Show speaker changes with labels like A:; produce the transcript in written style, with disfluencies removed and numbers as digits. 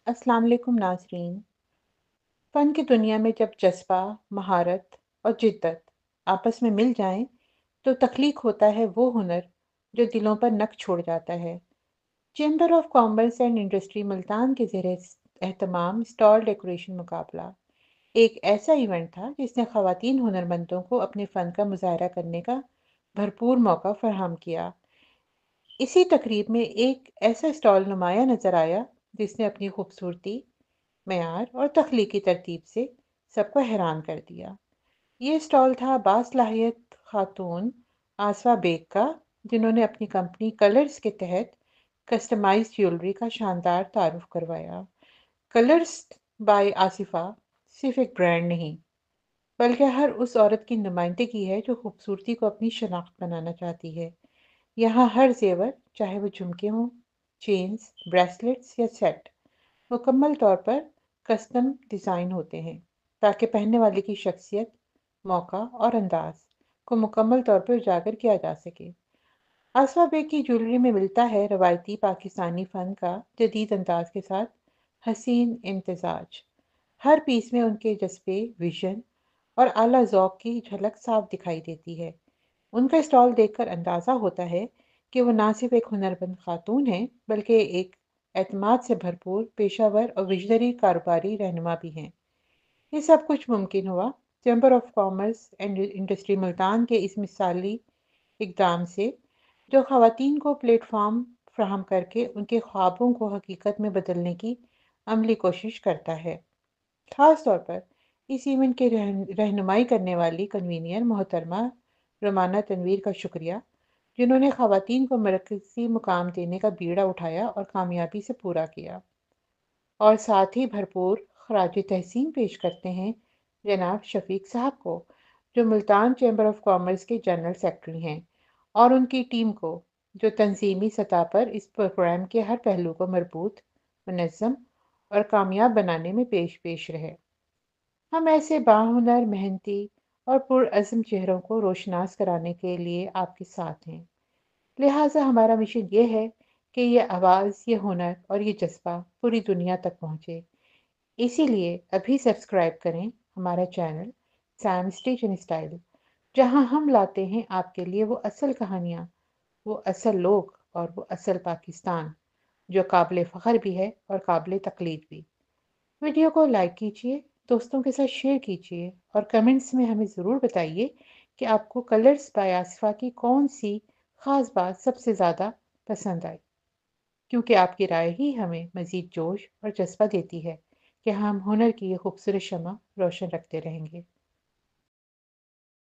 A: अस्सलाम वालेकुम नाज़रीन। फ़न की दुनिया में जब जज़्बा, महारत और जिद्दत आपस में मिल जाएँ, तो तख्लीक होता है वो हुनर जो दिलों पर नक्श छोड़ जाता है। Chamber of commerce and industry Multan के ज़ेर एहतमाम स्टॉल डेकोरेशन मुकाबला एक ऐसा इवेंट था जिसने ख़वातीन हुनरमंदों को अपने फ़न का मुज़ाहरा करने का भरपूर मौका फ़राहम किया। इसी तकरीब में एक ऐसा स्टॉल नुमाया नज़र आया जिसने अपनी खूबसूरती, मयार और तख्लीकी तरतीब से सबको हैरान कर दिया। ये स्टॉल था बासलाहियत खातून आसवा बेग का, जिन्होंने अपनी कंपनी कलर्स के तहत कस्टमाइज्ड ज्वेलरी का शानदार तारुफ करवाया। कलर्स बाय आसिफा सिर्फ एक ब्रांड नहीं, बल्कि हर उस औरत की नुमाइंदगी है जो खूबसूरती को अपनी शनाख्त बनाना चाहती है। यहाँ हर जेवर, चाहे वो झुमके हों, चेन्स, ब्रेसलेट्स या सेट, मुकम्मल तौर पर कस्टम डिज़ाइन होते हैं ताकि पहनने वाले की शख्सियत, मौका और अंदाज को मुकम्मल तौर पर उजागर किया जा सके। आसवा बेग की ज्वेलरी में मिलता है रवायती पाकिस्तानी फ़न का जदीद अंदाज के साथ हसीन इम्तिजाज। हर पीस में उनके जज्बे, विजन और आला ज़ौक़ की झलक साफ दिखाई देती है। उनका स्टॉल देखकर अंदाज़ा होता है कि वो ना सिर्फ एक हुनरमंद खातून हैं, बल्कि एक एतमाद से भरपूर पेशावर और विजनरी कारोबारी रहनुमा भी हैं। ये सब कुछ मुमकिन हुआ chamber of commerce and industry Multan के इस मिसाली इकदाम से, जो ख़वातीन को प्लेटफॉर्म फ्राहम करके उनके ख्वाबों को हकीकत में बदलने की अमली कोशिश करता है। ख़ास तौर पर इस इवेंट के रहनुमाई करने वाली कन्वीनियर मोहतरमा रोमाना तनवीर का शुक्रिया, जिन्होंने ख़वातीन को मरकज़ी मुकाम देने का बीड़ा उठाया और कामयाबी से पूरा किया। और साथ ही भरपूर ख़राज तहसीन पेश करते हैं जनाब शफ़ीक साहब को, जो मुल्तान चैम्बर ऑफ कॉमर्स के जनरल सेक्रेटरी हैं, और उनकी टीम को, जो तंज़ीमी सतह पर इस प्रोग्राम के हर पहलू को मरबूत, मुनज़्ज़म और कामयाब बनाने में पेश पेश रहे। हम ऐसे बाहुनर, मेहनती और पुरअज़्म चेहरों को रोशनास कराने के लिए आपके साथ हैं। लिहाजा हमारा मिशन ये है कि ये आवाज़, ये हुनर और ये जज़्बा पूरी दुनिया तक पहुँचे। इसीलिए अभी सब्सक्राइब करें हमारा channel Sam stitch and style, जहां हम लाते हैं आपके लिए वो असल कहानियाँ, वो असल लोग और वो असल पाकिस्तान, जो काबिल फ़ख्र भी है और काबिल तक़लीद भी। वीडियो को लाइक कीजिए, दोस्तों के साथ शेयर कीजिए और कमेंट्स में हमें ज़रूर बताइए कि आपको कलर्स बाय आसिफा की कौन सी ख़ास बात सबसे ज़्यादा पसंद आई, क्योंकि आपकी राय ही हमें मज़ीद जोश और जज़्बा देती है कि हम हुनर की ये खूबसूरत शम्मा रोशन रखते रहेंगे।